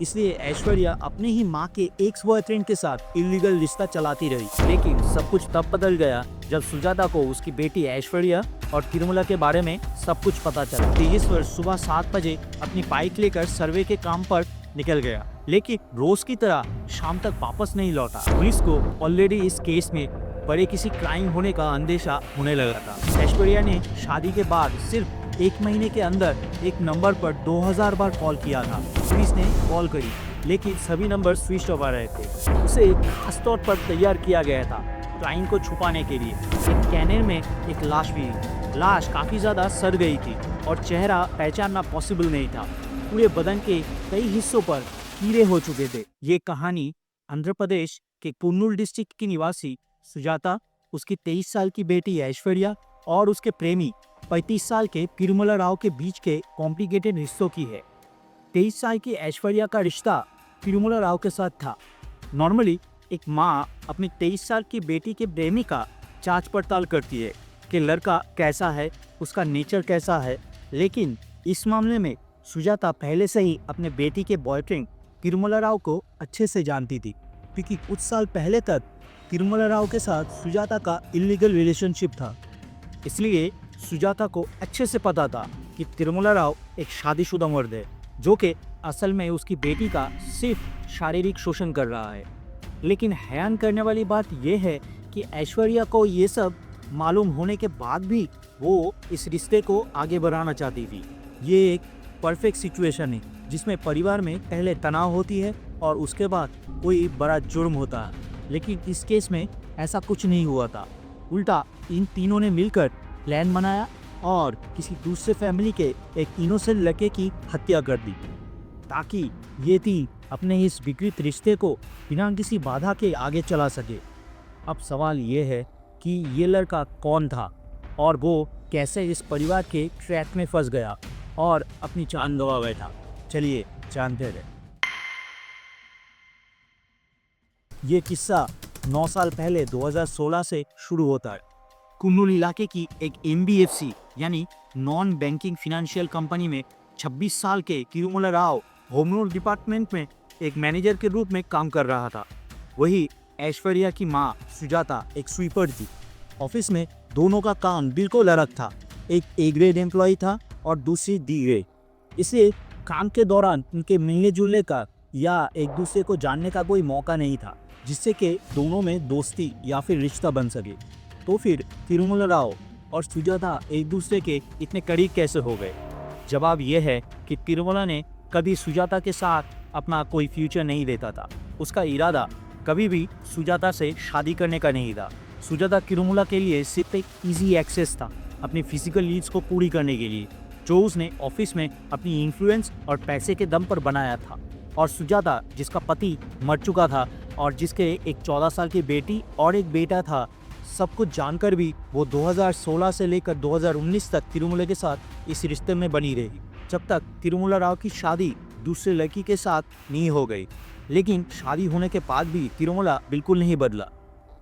इसलिए ऐश्वर्या अपने ही माँ के एक्स बॉयफ्रेंड के साथ इलीगल रिश्ता चलाती रही। लेकिन सब कुछ तब बदल गया जब सुजाता को उसकी बेटी ऐश्वर्या और तिरुमला के बारे में सब कुछ पता चला। 23 वर्ष सुबह 7 बजे अपनी बाइक लेकर सर्वे के काम पर निकल गया, लेकिन रोज की तरह शाम तक वापस नहीं लौटा। पुलिस को ऑलरेडी इस केस में बड़े किसी क्राइम होने का अंदेशा होने लगा था। ऐश्वर्या ने शादी के बाद सिर्फ 1 महीने के अंदर एक नंबर पर 2000 बार कॉल किया था। पुलिस ने कॉल करी, लेकिन सभी नंबर स्विच ऑफ आ रहे थे। उसे खास तौर पर तैयार किया गया था क्राइम को छुपाने के लिए। एक कैनर में एक लाश भी, लाश काफी ज्यादा सड़ गई थी और चेहरा पहचानना पॉसिबल नहीं था। पूरे बदन के कई हिस्सों पर कीड़े हो चुके थे। ये कहानी आंध्र प्रदेश के कुन्नूर डिस्ट्रिक्ट की निवासी सुजाता, उसकी 23 साल की बेटी ऐश्वर्या और उसके प्रेमी 35 साल के तिरुमला राव के बीच के कॉम्प्लिकेटेड रिश्तों की है। 23 साल की ऐश्वर्या का रिश्ता तिरुमला राव के साथ था। नॉर्मली एक माँ अपनी 23 साल की बेटी के प्रेमी का जांच पड़ताल करती है कि लड़का कैसा है, उसका नेचर कैसा है। लेकिन इस मामले में सुजाता पहले से ही अपने बेटी के बॉयफ्रेंड तिरुमला राव को अच्छे से जानती थी, क्योंकि कुछ साल पहले तक तिरुमला राव के साथ सुजाता का इलीगल रिलेशनशिप था। इसलिए सुजाता को अच्छे से पता था कि तिरुमला राव एक शादीशुदा मर्द है, जो कि असल में उसकी बेटी का सिर्फ शारीरिक शोषण कर रहा है। लेकिन हैरान करने वाली बात यह है कि ऐश्वर्या को ये सब मालूम होने के बाद भी वो इस रिश्ते को आगे बढ़ाना चाहती थी। ये एक परफेक्ट सिचुएशन है जिसमें परिवार में पहले तनाव होती है और उसके बाद कोई बड़ा जुर्म होता है। लेकिन इस केस में ऐसा कुछ नहीं हुआ था। उल्टा इन तीनों ने मिलकर प्लान बनाया और किसी दूसरे फैमिली के एक इनोसेंट लड़के की हत्या कर दी, ताकि ये तीन अपने इस विकृत रिश्ते को बिना किसी बाधा के आगे चला सके। अब सवाल ये है कि ये लड़का कौन था और वो कैसे इस परिवार के ट्रैप में फंस गया और अपनी जान गंवा बैठा। चलिए जानते हैं। ये किस्सा 9 साल पहले 2016 से शुरू होता है। कुन्नूर इलाके की एक NBFC यानी नॉन बैंकिंग फाइनेंशियल कंपनी में 26 साल के Tirumala Rao home loan department में एक मैनेजर के रूप में काम कर रहा था। वही ऐश्वर्या की माँ सुजाता एक स्वीपर थी। ऑफिस में दोनों का काम बिल्कुल अलग था। एक A ग्रेड एम्प्लॉय था और दूसरी D ग्रेड। इसलिए काम के दौरान उनके मिलने जुलने का या एक दूसरे को जानने का कोई मौका नहीं था, जिससे कि दोनों में दोस्ती या फिर रिश्ता बन सके। तो फिर तिरुमला राव और सुजाता एक दूसरे के इतने करीब कैसे हो गए? जवाब यह है कि तिरुमला ने कभी सुजाता के साथ अपना कोई फ्यूचर नहीं देता था। उसका इरादा कभी भी सुजाता से शादी करने का नहीं था। सुजाता तिरुमला के लिए सिर्फ एक ईजी एक्सेस था अपनी फिजिकल नीड्स को पूरी करने के लिए, जो उसने ऑफिस में अपनी इन्फ्लुएंस और पैसे के दम पर बनाया था। और सुजाता, जिसका पति मर चुका था और जिसके एक 14 साल की बेटी और एक बेटा था, सब कुछ जानकर भी वो 2016 से लेकर 2019 तक तिरुमला के साथ इस रिश्ते में बनी रही, जब तक तिरुमला राव की शादी दूसरे लड़की के साथ नहीं हो गई। लेकिन शादी होने के बाद भी तिरुमला बिल्कुल नहीं बदला,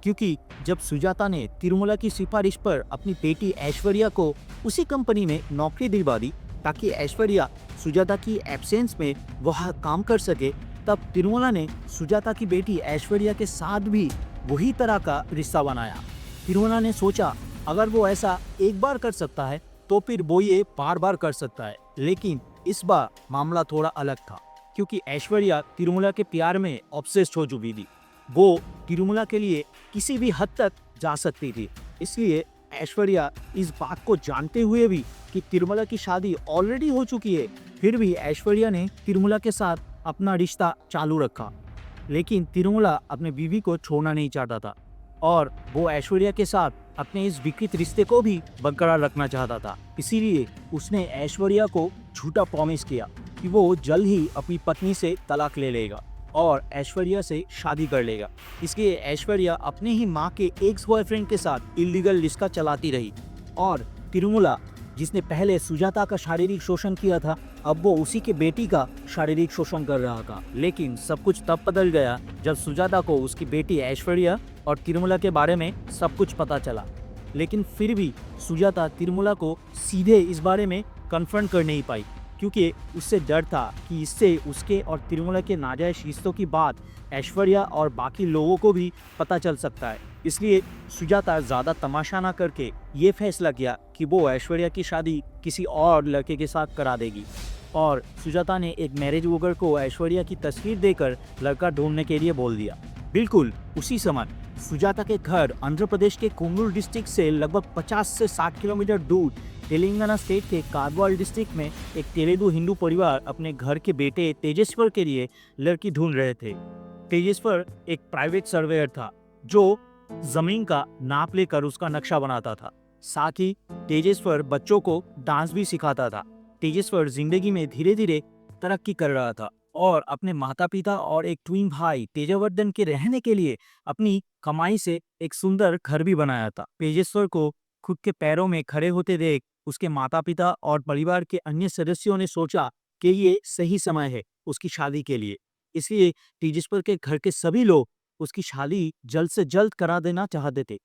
क्योंकि जब सुजाता ने तिरुमला की सिफारिश पर अपनी बेटी ऐश्वर्या को उसी कंपनी में नौकरी दिलवा दी ताकि ऐश्वर्या सुजाता की एब्सेंस में वह काम कर सके, तब तिरुमला ने सुजाता की बेटी ऐश्वर्या के साथ भी वही तरह का रिश्ता बनाया। तिरुमला ने सोचा अगर वो ऐसा एक बार कर सकता है तो फिर वो ये बार बार कर सकता है। लेकिन इस बार मामला थोड़ा अलग था, क्योंकि ऐश्वर्या तिरुमला के प्यार में ऑब्सेस्ड हो चुकी थी। वो तिरुमला के लिए किसी भी हद तक जा सकती थी। इसलिए ऐश्वर्या इस बात को जानते हुए भी कि तिरुमला की शादी ऑलरेडी हो चुकी है, फिर भी ऐश्वर्या ने तिरुमला के साथ अपना रिश्ता चालू रखा। लेकिन तिरुमला अपने बीवी को छोड़ना नहीं चाहता था और वो ऐश्वर्या के साथ अपने इस विकृत रिश्ते को भी बरकरार रखना चाहता था। इसीलिए उसने ऐश्वर्या को झूठा प्रॉमिस किया कि वो जल्द ही अपनी पत्नी से तलाक ले लेगा और ऐश्वर्या से शादी कर लेगा। इसलिए ऐश्वर्या अपने ही माँ के एक्स बॉयफ्रेंड के साथ इलीगल रिश्ता चलाती रही और तिरुमला, जिसने पहले सुजाता का शारीरिक शोषण किया था, अब वो उसी के बेटी का शारीरिक शोषण कर रहा था। लेकिन सब कुछ तब बदल गया जब सुजाता को उसकी बेटी ऐश्वर्या और तिरुमला के बारे में सब कुछ पता चला। लेकिन फिर भी सुजाता तिरुमला को सीधे इस बारे में कन्फ्रंट कर नहीं पाई। क्योंकि उससे डर था कि इससे उसके और तिरुमला के नाजायज रिश्तों की बात ऐश्वर्या और बाकी लोगों को भी पता चल सकता है। इसलिए सुजाता ज़्यादा तमाशा ना करके ये फैसला किया कि वो ऐश्वर्या की शादी किसी और लड़के के साथ करा देगी। और सुजाता ने एक मैरिज ब्रोकर को ऐश्वर्या की तस्वीर देकर लड़का ढूंढने के लिए बोल दिया। बिल्कुल उसी समय सुजाता के घर आंध्र प्रदेश के कोंगलूर डिस्ट्रिक्ट से लगभग 50 से 60 किलोमीटर दूर तेलंगाना स्टेट के कारवाल डिस्ट्रिक्ट में एक तेलुगु हिंदू परिवार अपने घर के बेटे तेजेश्वर के लिए लड़की ढूंढ रहे थे। तेजेश्वर एक प्राइवेट सर्वेयर था जो जमीन का नाप लेकर उसका नक्शा बनाता था। साथ ही तेजेश्वर बच्चों को डांस भी सिखाता था। तेजेश्वर जिंदगी में धीरे धीरे तरक्की कर रहा था और अपने माता पिता और एक ट्विन भाई तेजवर्धन के रहने के लिए अपनी कमाई से एक सुंदर घर भी बनाया था। तेजेश्वर को खुद के पैरों में खड़े होते देख उसके माता पिता और परिवार के अन्य सदस्यों ने सोचा कि ये सही समय है उसकी शादी के लिए। इसलिए तेजेश्वर के घर के सभी लोग उसकी शादी जल्द से जल्द करा देना चाहते थे।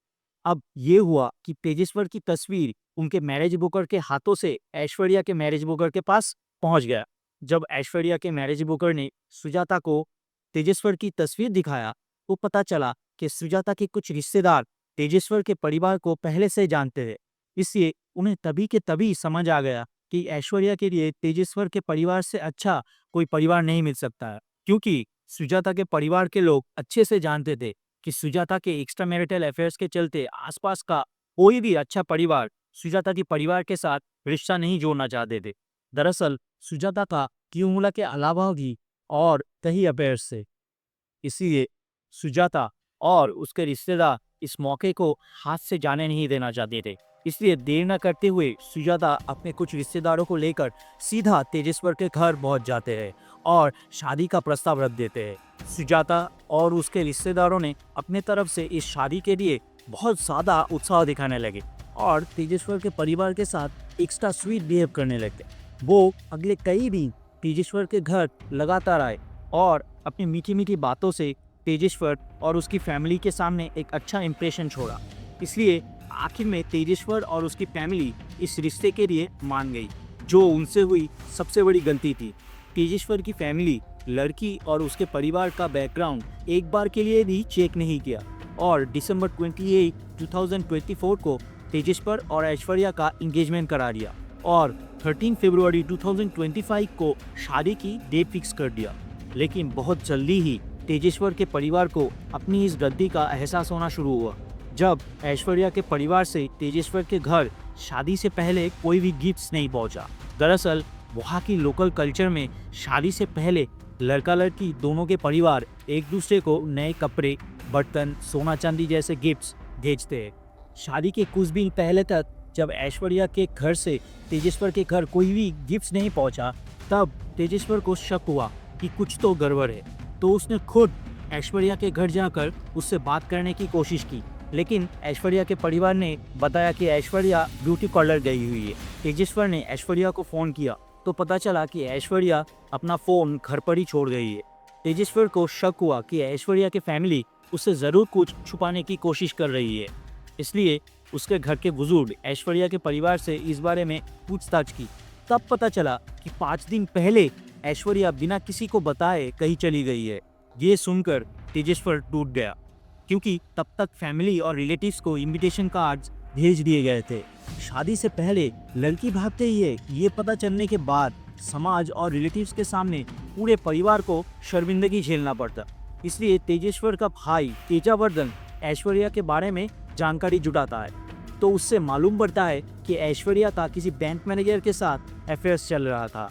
अब ये हुआ कि तेजेश्वर की तस्वीर उनके मैरिज ब्रोकर के हाथों से ऐश्वर्या के मैरिज ब्रोकर के पास पहुंच गया। जब ऐश्वर्या के मैरिज ब्रोकर ने सुजाता को तेजेश्वर की तस्वीर दिखाया तो पता चला कि सुजाता के कुछ रिश्तेदार तेजेश्वर के परिवार को पहले से जानते थे। इसलिए उन्हें तभी के तभी समझ आ गया कि ऐश्वर्या के लिए तेजेश्वर के परिवार से अच्छा कोई परिवार नहीं मिल सकता है, क्योंकि सुजाता के परिवार के लोग अच्छे से जानते थे कि सुजाता के एक्स्ट्रा मैरिटल अफेयर्स के चलते आसपास का कोई भी अच्छा परिवार सुजाता के परिवार के साथ रिश्ता नहीं जोड़ना चाहते थे। दरअसल सुजाता का तिरुमला के अलावा भी और कई अफेयर्स थे। इसीलिए सुजाता और उसके रिश्तेदार इस मौके को हाथ से जाने नहीं देना चाहते थे। इसलिए देर न करते हुए सुजाता अपने कुछ रिश्तेदारों को लेकर सीधा तेजेश्वर के घर पहुंच जाते हैं और शादी का प्रस्ताव रख देते हैं। सुजाता और उसके रिश्तेदारों ने अपने तरफ से इस शादी के लिए बहुत ज़्यादा उत्साह दिखाने लगे और तेजेश्वर के परिवार के साथ एक्स्ट्रा स्वीट बिहेव करने लगे। वो अगले कई दिन तेजेश्वर के घर लगातार आए और अपनी मीठी मीठी बातों से तेजेश्वर और उसकी फैमिली के सामने एक अच्छा इंप्रेशन छोड़ा। इसलिए आखिर में तेजेश्वर और उसकी फैमिली इस रिश्ते के लिए मान गई, जो उनसे हुई सबसे बड़ी गलती थी। तेजेश्वर की फैमिली लड़की और उसके परिवार का बैकग्राउंड एक बार के लिए भी चेक नहीं किया और दिसंबर 28, 2024 को तेजेश्वर और ऐश्वर्या का एंगेजमेंट करा दिया और 13 फरवरी 2025 को शादी की डेट फिक्स कर दिया। लेकिन बहुत जल्दी ही तेजेश्वर के परिवार को अपनी इस गलती का एहसास होना शुरू हुआ जब ऐश्वर्या के परिवार से तेजेश्वर के घर शादी से पहले कोई भी गिफ्ट्स नहीं पहुंचा। दरअसल वहाँ की लोकल कल्चर में शादी से पहले लड़का लड़की दोनों के परिवार एक दूसरे को नए कपड़े, बर्तन, सोना चांदी जैसे गिफ्ट्स भेजते हैं। शादी के कुछ दिन पहले तक जब ऐश्वर्या के घर से तेजेश्वर के घर कोई भी गिफ्ट्स नहीं पहुंचा, तब तेजेश्वर को शक हुआ कि कुछ तो गड़बड़ है। तो उसने खुद ऐश्वर्या के घर जाकर उससे बात करने की कोशिश की, लेकिन ऐश्वर्या के परिवार ने बताया कि ऐश्वर्या ब्यूटी पार्लर गई हुई है। तेजेश्वर ने ऐश्वर्या को फ़ोन किया तो पता चला कि ऐश्वर्या अपना फ़ोन घर पर ही छोड़ गई है। तेजेश्वर को शक हुआ कि ऐश्वर्या की फैमिली उससे ज़रूर कुछ छुपाने की कोशिश कर रही है। इसलिए उसके घर के बुजुर्ग ऐश्वर्या के परिवार से इस बारे में पूछताछ की। तब पता चला कि 5 दिन पहले ऐश्वर्या बिना किसी को बताए कहीं चली गई है। ये सुनकर तेजेश्वर टूट गया, क्योंकि तब तक फैमिली और रिलेटिव्स को इनविटेशन कार्ड्स भेज दिए गए थे। शादी से पहले लड़की भागते ही है, ये पता चलने के बाद समाज और रिलेटिव्स के सामने पूरे परिवार को शर्मिंदगी झेलना पड़ता। इसलिए तेजेश्वर का भाई तेजावर्धन ऐश्वर्या के बारे में जानकारी जुटाता है, तो उससे मालूम पड़ता है कि ऐश्वर्या का किसी बैंक मैनेजर के साथ अफेयर्स चल रहा था।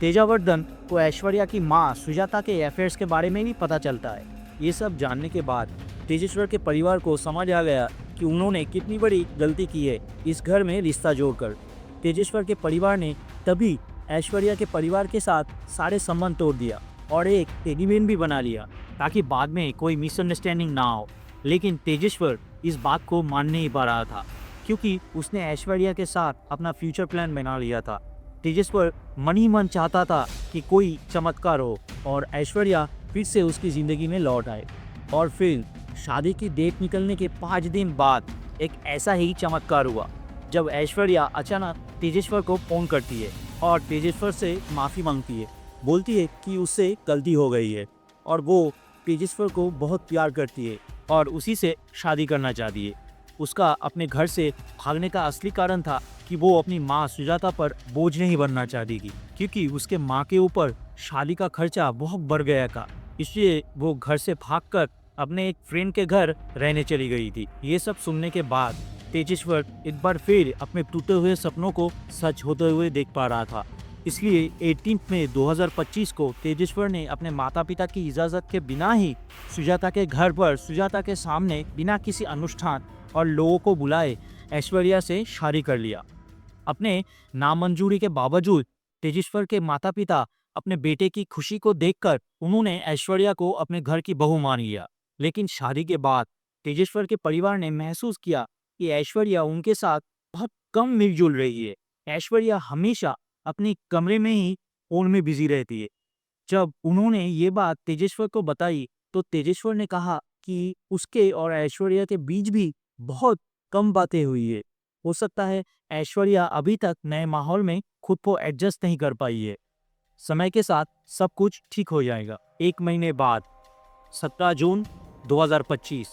तेजावर्धन को ऐश्वर्या की मां सुजाता के अफेयर्स के बारे में भी पता चलता है। ये सब जानने के बाद तेजेश्वर के परिवार को समझ आ गया कि उन्होंने कितनी बड़ी गलती की है इस घर में रिश्ता जोड़कर। तेजेश्वर के परिवार ने तभी ऐश्वर्या के परिवार के साथ सारे संबंध तोड़ दिया और एक एग्रीमेंट भी बना लिया ताकि बाद में कोई मिसअंडरस्टैंडिंग ना हो। लेकिन तेजेश्वर इस बात को मान नहीं पा रहा था, क्योंकि उसने ऐश्वर्या के साथ अपना फ्यूचर प्लान बना लिया था। तेजेश्वर मन ही मन चाहता था कि कोई चमत्कार हो और ऐश्वर्या फिर से उसकी ज़िंदगी में लौट आए। और फिर शादी की डेट निकलने के 5 दिन बाद एक ऐसा ही चमत्कार हुआ जब ऐश्वर्या अचानक तेजेश्वर को फ़ोन करती है और तेजेश्वर से माफ़ी मांगती है। बोलती है कि उससे गलती हो गई है और वो तेजेश्वर को बहुत प्यार करती है और उसी से शादी करना चाहती है। उसका अपने घर से भागने का असली कारण था कि वो अपनी माँ सुजाता पर बोझ नहीं बनना चाहती थी, क्योंकि उसके माँ के ऊपर शादी का खर्चा बहुत बढ़ गया था। इसलिए वो घर से भागकर अपने एक फ्रेंड के घर रहने चली गई थी। ये सब सुनने के बाद तेजेश्वर एक बार फिर अपने टूटे हुए सपनों को सच होते हुए देख पा रहा था। इसलिए 18 मई 2025 को तेजेश्वर ने अपने माता पिता की इजाज़त के बिना ही सुजाता के घर पर सुजाता के सामने बिना किसी अनुष्ठान और लोगों को बुलाए ऐश्वर्या से शादी कर लिया। अपने नामंजूरी के बावजूद तेजेश्वर के माता पिता अपने बेटे की खुशी को देखकर उन्होंने ऐश्वर्या को अपने घर की बहू मान लिया। लेकिन शादी के बाद तेजेश्वर के परिवार ने महसूस किया कि ऐश्वर्या उनके साथ बहुत कम मिलजुल रही है। ऐश्वर्या हमेशा अपने कमरे में ही फोन में बिजी रहती है। जब उन्होंने ये बात तेजेश्वर को बताई तो तेजेश्वर ने कहा कि उसके और ऐश्वर्या के बीच भी बहुत कम बातें हुई है। हो सकता है ऐश्वर्या अभी तक नए माहौल में खुद को एडजस्ट नहीं कर पाई है। समय के साथ सब कुछ ठीक हो जाएगा। एक महीने बाद 17 जून 2025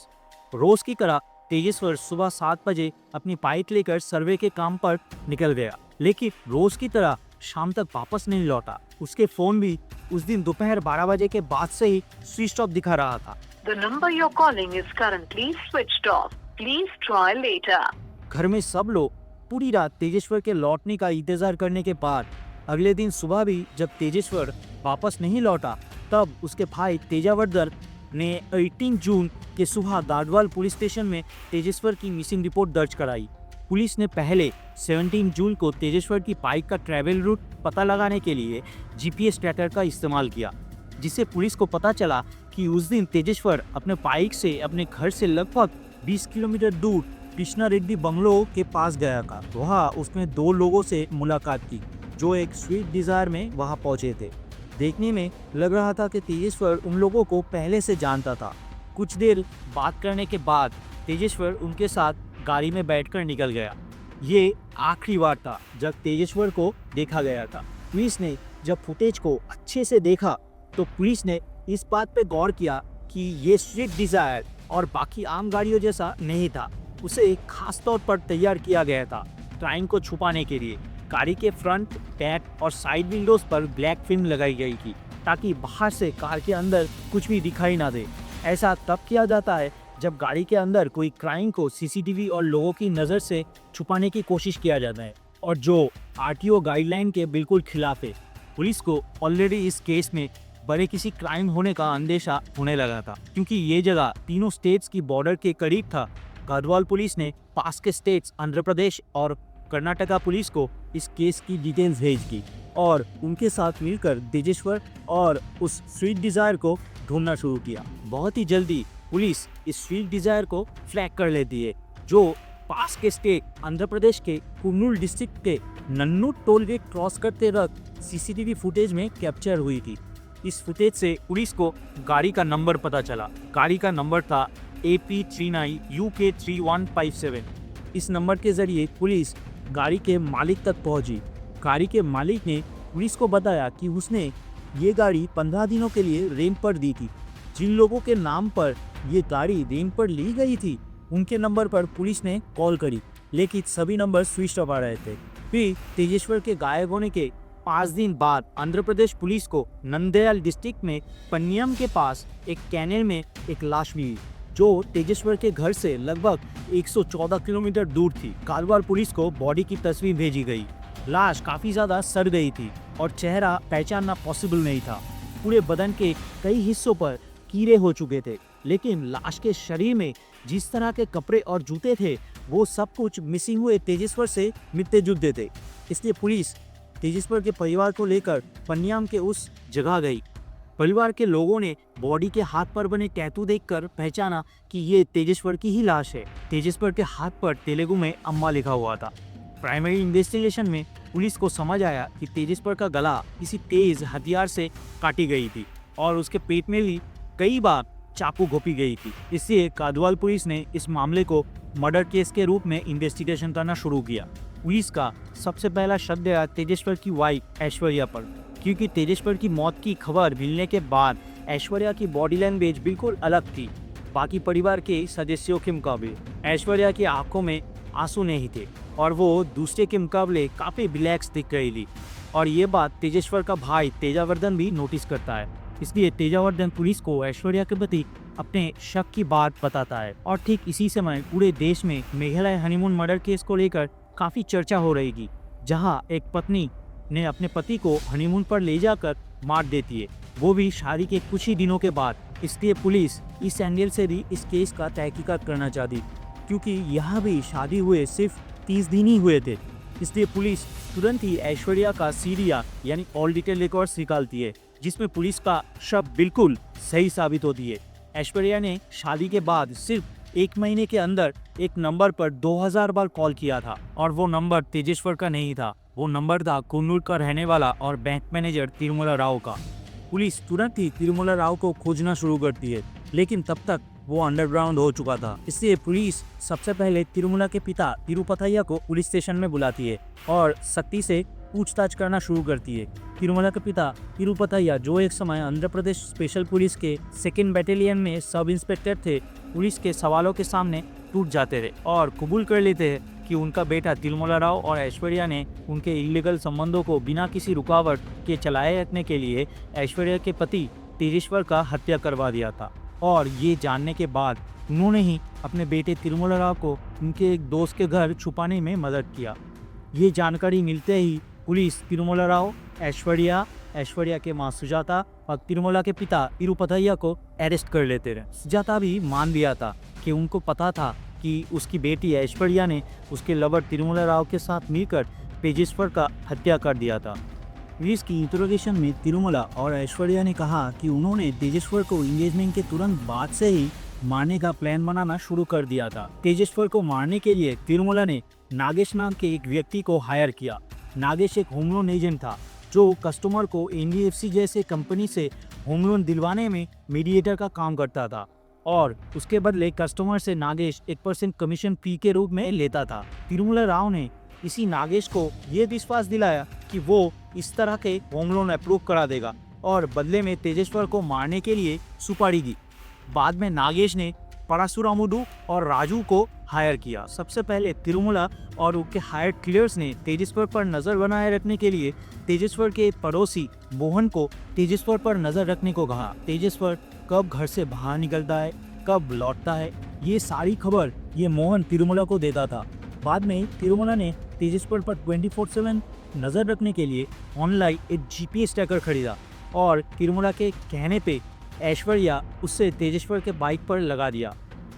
रोज की तरह तेजेश्वर सुबह 7 बजे अपनी बाइक लेकर सर्वे के काम पर निकल गया, लेकिन रोज की तरह शाम तक वापस नहीं लौटा। उसके फोन भी उस दिन दोपहर 12 बजे के बाद से ही स्विच ऑफ दिखा रहा था। The number you're calling is currently switched off. Please try later. घर में सब लोग पूरी रात तेजेश्वर के लौटने का इंतजार करने के बाद अगले दिन सुबह भी जब तेजेश्वर वापस नहीं लौटा, तब उसके भाई तेजावर्धन ने 18 जून के सुबह गाडवाल पुलिस स्टेशन में तेजेश्वर की मिसिंग रिपोर्ट दर्ज कराई। पुलिस ने पहले 17 जून को तेजेश्वर की बाइक का ट्रैवल रूट पता लगाने के लिए जीपीएस ट्रैकर का इस्तेमाल किया, जिससे पुलिस को पता चला कि उस दिन तेजेश्वर अपने बाइक से अपने घर से लगभग 20 किलोमीटर दूर कृष्णा रेड्डी बंगलो के पास गया था। वहाँ उसने 2 लोगों से मुलाकात की जो एक स्विफ्ट डिजायर में वहाँ पहुँचे थे। देखने में लग रहा था कि तेजेश्वर उन लोगों को पहले से जानता था। कुछ देर बात करने के बाद तेजेश्वर उनके साथ गाड़ी में बैठकर निकल गया। ये आखिरी बार था जब तेजेश्वर को देखा गया था। पुलिस ने जब फुटेज को अच्छे से देखा तो पुलिस ने इस बात पे गौर किया कि ये स्विफ्ट डिजायर और बाकी आम गाड़ियों जैसा नहीं था। उसे खास तौर पर तैयार किया गया था क्राइम को छुपाने के लिए। गाड़ी के फ्रंट, बैक और साइड विंडोज पर ब्लैक फिल्म लगाई गई थी ताकि बाहर से कार के अंदर कुछ भी दिखाई ना दे। ऐसा तब किया जाता है जब गाड़ी के अंदर कोई क्राइम को सीसीटीवी और लोगों की नज़र से छुपाने की कोशिश किया जाता है, और जो आरटीओ गाइडलाइन के बिल्कुल खिलाफ है। पुलिस को ऑलरेडी इस केस में बड़े किसी क्राइम होने का अंदेशा होने लगा था, क्योंकि ये जगह तीनों स्टेट्स की बॉर्डर के करीब था। गाडवाल पुलिस ने पास के स्टेट्स आंध्र प्रदेश और कर्नाटका पुलिस को इस केस की डिटेल्स भेज दी और उनके साथ मिलकर तेजेश्वर और उस स्विफ्ट डिजायर को ढूंढना शुरू किया। बहुत ही जल्दी पुलिस इस स्विफ्ट डिजायर को फ्लैग कर लेती है, जो पास के स्टेट आंध्र प्रदेश के कुर्नूल डिस्ट्रिक्ट के नन्नू टोल गेट क्रॉस करते वक्त सीसीटीवी फुटेज में कैप्चर हुई थी। इस फुटेज से पुलिस को गाड़ी का नंबर पता चला। गाड़ी का नंबर था AP39 UK3157। इस नंबर के जरिए पुलिस गाड़ी के मालिक तक पहुंची। गाड़ी के मालिक ने पुलिस को बताया कि उसने ये गाड़ी 15 दिनों के लिए रेंट पर दी थी। जिन लोगों के नाम पर ये गाड़ी रेंट पर ली गई थी उनके नंबर पर पुलिस ने कॉल करी, लेकिन सभी नंबर स्विच ऑफ आ रहे थे। फिर तेजेश्वर के गायब होने के 5 दिन बाद आंध्र प्रदेश पुलिस को नंदयाल डिस्ट्रिक्ट में पन्नियम के पास एक कैनल में एक लाश मिली, जो तेजेश्वर के घर से लगभग 114 किलोमीटर दूर थी। गाडवाल पुलिस को बॉडी की तस्वीर भेजी गई। लाश काफी ज्यादा सड़ गई थी और चेहरा पहचानना पॉसिबल नहीं था। पूरे बदन के कई हिस्सों पर कीड़े हो चुके थे, लेकिन लाश के शरीर में जिस तरह के कपड़े और जूते थे वो सब कुछ मिसिंग हुए तेजेश्वर से मिलते जुलते थे। इसलिए पुलिस तेजेश्वर के परिवार को लेकर पन्नियाम के उस जगह गई। परिवार के लोगों ने बॉडी के हाथ पर बने टैटू देखकर पहचाना कि ये तेजेश्वर की ही लाश है। तेजेश्वर के हाथ पर तेलुगु में अम्मा लिखा हुआ था। प्राइमरी इन्वेस्टिगेशन में पुलिस को समझ आया कि तेजेश्वर का गला किसी तेज हथियार से काटी गई थी और उसके पेट में भी कई बार चाकू घोंपी गई थी। इसलिए गाडवाल पुलिस ने इस मामले को मर्डर केस के रूप में इन्वेस्टिगेशन करना शुरू किया। पुलिस का सबसे पहला शक गया तेजेश्वर की वाइफ ऐश्वर्या पर, क्योंकि तेजेश्वर की मौत की खबर मिलने के बाद ऐश्वर्या की बॉडी लैंग्वेज बिल्कुल अलग थी बाकी परिवार के सदस्यों के मुकाबले। ऐश्वर्या की आंखों में आंसू नहीं थे और वो दूसरे के मुकाबले काफी रिलैक्स दिख रही थी। और ये बात तेजेश्वर का भाई तेजावर्धन भी नोटिस करता है। इसलिए तेजावर्धन पुलिस को ऐश्वर्या के प्रति अपने शक की बात बताता है। और ठीक इसी समय पूरे देश में मेघालय हनीमून मर्डर केस को लेकर काफी चर्चा हो रही थी, जहां एक पत्नी ने अपने पति को हनीमून पर ले जाकर मार देती है, वो भी शादी के कुछ ही दिनों के बाद। इसलिए पुलिस इस एंगल से भी इस केस का तहकीकात करना चाहती, क्योंकि यहाँ भी शादी हुए सिर्फ 30 दिन ही हुए थे। इसलिए पुलिस तुरंत ही ऐश्वर्या का सीरिया यानी ऑल डिटेल रिकॉर्ड्स निकालती है, जिसमें पुलिस का शक बिल्कुल सही साबित होती है। ऐश्वर्या ने शादी के बाद सिर्फ 1 महीने के अंदर एक नंबर पर 2000 बार कॉल किया था, और वो नंबर तेजेश्वर का नहीं था, वो नंबर था कुन्नूर का रहने वाला और बैंक मैनेजर तिरुमला राव का। पुलिस तुरंत ही तिरुमला राव को खोजना शुरू करती है, लेकिन तब तक वो अंडरग्राउंड हो चुका था। इसलिए पुलिस सबसे पहले तिरुमला के पिता तिरुपथैया को पुलिस स्टेशन में बुलाती है और सख्ती से पूछताछ करना शुरू करती है। तिरुमला के पिता तिरुपथैया, जो एक समय आंध्र प्रदेश स्पेशल पुलिस के 2nd बैटालियन में सब इंस्पेक्टर थे, पुलिस के सवालों के सामने टूट जाते थे और कबूल कर लेते हैं कि उनका बेटा तिरुमला राव और ऐश्वर्या ने उनके इलीगल संबंधों को बिना किसी रुकावट के चलाए रखने के लिए ऐश्वर्या के पति तेजेश्वर का हत्या करवा दिया था। और ये जानने के बाद उन्होंने ही अपने बेटे तिरुमला राव को उनके एक दोस्त के घर छुपाने में मदद किया। ये जानकारी मिलते ही पुलिस तिरुमला राव, ऐश्वर्या के मां सुजाता और तिरुमला के पिता तिरुपथैया को अरेस्ट कर लेते रहे। सुजाता भी मान लिया था कि उनको पता था कि उसकी बेटी ऐश्वर्या ने उसके लवर तिरुमला राव के साथ मिलकर तेजेश्वर का हत्या कर दिया था। पुलिस की इंटरोगेशन में तिरुमला और ऐश्वर्या ने कहा कि उन्होंने तेजेश्वर को एंगेजमेंट के तुरंत बाद से ही मारने का प्लान बनाना शुरू कर दिया था। तेजेश्वर को मारने के लिए तिरुमला ने नागेश नाम के एक व्यक्ति को हायर किया। नागेश एक होम लोन एजेंट था, जो कस्टमर को NBFC जैसे कंपनी से होम लोन दिलवाने में मीडिएटर का काम करता था, और उसके बदले कस्टमर से नागेश 1% कमीशन फी के रूप में लेता था। तिरुमला राव ने इसी नागेश को ये विश्वास दिलाया कि वो इस तरह के होम लोन अप्रूव करा देगा और बदले में तेजेश्वर को मारने के लिए सुपारी दी। बाद में नागेश ने परशुरामुडू और राजू को हायर किया। सबसे पहले तिरुमला और उनके हायर्ड किलर्स ने तेजेश्वर पर नजर बनाए रखने के लिए तेजेश्वर के पड़ोसी मोहन को तेजेश्वर पर नजर रखने को कहा। तेजेश्वर कब घर से बाहर निकलता है, कब लौटता है, ये सारी खबर ये मोहन तिरुमला को देता था। बाद में तिरुमला ने तेजेश्वर पर 24/7 नजर रखने के लिए ऑनलाइन एक GPS ट्रैकर खरीदा, और तिरुमला के कहने पे ऐश्वर्या उससे तेजेश्वर के बाइक पर लगा दिया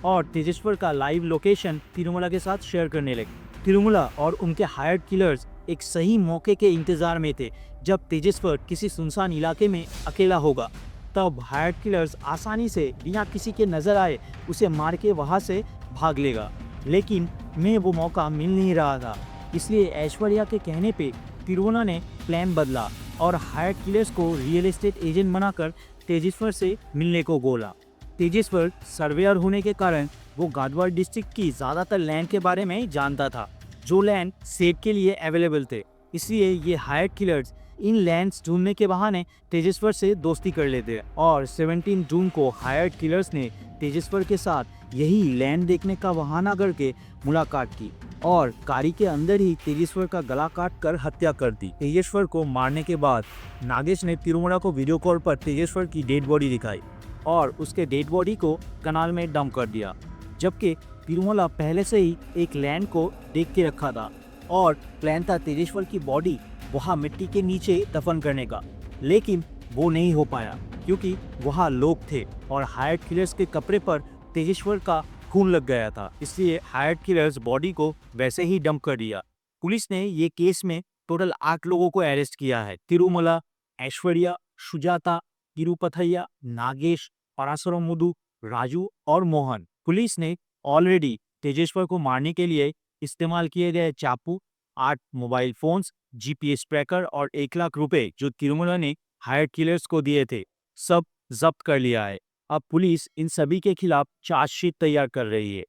और तेजेश्वर का लाइव लोकेशन तिरुमला के साथ शेयर करने लगे। तिरुमला और उनके हायर्ड किलर्स एक सही मौके के इंतजार में थे। जब तेजेश्वर किसी सुनसान इलाके में अकेला होगा, तब हायर्ड किलर्स आसानी से बिना किसी के नजर आए उसे मार के वहां से भाग लेगा। लेकिन मैं वो मौका मिल नहीं रहा था, इसलिए ऐश्वर्या के कहने पे तिरुमला ने प्लान बदला और हायर्ड किलर्स को रियल एस्टेट एजेंट बनाकर तेजेश्वर से मिलने को बोला। तेजेश्वर सर्वेयर होने के कारण वो गाडवाल डिस्ट्रिक्ट की ज़्यादातर लैंड के बारे में जानता था, जो लैंड सेल के लिए अवेलेबल थे। इसलिए ये हायर्ड किलर्स इन लैंड्स ढूंढने के बहाने तेजेश्वर से दोस्ती कर लेते और 17 जून को हायर्ड किलर्स ने तेजेश्वर के साथ यही लैंड देखने का बहाना करके मुलाकात की और गाड़ी के अंदर ही तेजेश्वर का गला काट कर हत्या कर दी। तेजेश्वर को मारने के बाद नागेश ने तिरुमला को वीडियो कॉल पर तेजेश्वर की डेड बॉडी दिखाई और उसके डेड बॉडी को कनाल में डंप कर दिया, जबकि तिरुमला पहले से ही एक लैंड को देख के रखा था और प्लान था तेजेश्वर की बॉडी वहाँ मिट्टी के नीचे दफन करने का। लेकिन वो नहीं हो पाया क्योंकि वहाँ लोग थे और हायर्ड किलर्स के कपड़े पर तेजेश्वर का खून लग गया था, इसलिए हायर्ड किलर्स बॉडी को वैसे ही डंप कर दिया। पुलिस ने ये केस में टोटल 8 लोगों को अरेस्ट किया है। तिरुमला, ऐश्वर्या, सुजाता, तिरुपथैया, नागेश, परासुरमुदु, राजू और मोहन। पुलिस ने ऑलरेडी तेजेश्वर को मारने के लिए इस्तेमाल किए गए चाकू, 8 मोबाइल फोन्स, GPS ट्रैकर और 1 लाख रुपए जो तिरुमला ने हायर्ड किलर्स को दिए थे, सब जब्त कर लिया है। अब पुलिस इन सभी के खिलाफ चार्जशीट तैयार कर रही है।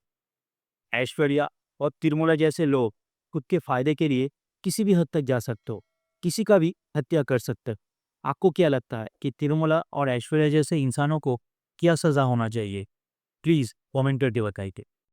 ऐश्वर्या और तिरुमला जैसे लोग खुद के फायदे के लिए किसी भी हद तक जा सकते हो, किसी का भी हत्या कर सकते हो। आपको क्या लगता है कि तिरुमला और ऐश्वर्या जैसे इंसानों को क्या सजा होना चाहिए? प्लीज कमेंट करके बताइए।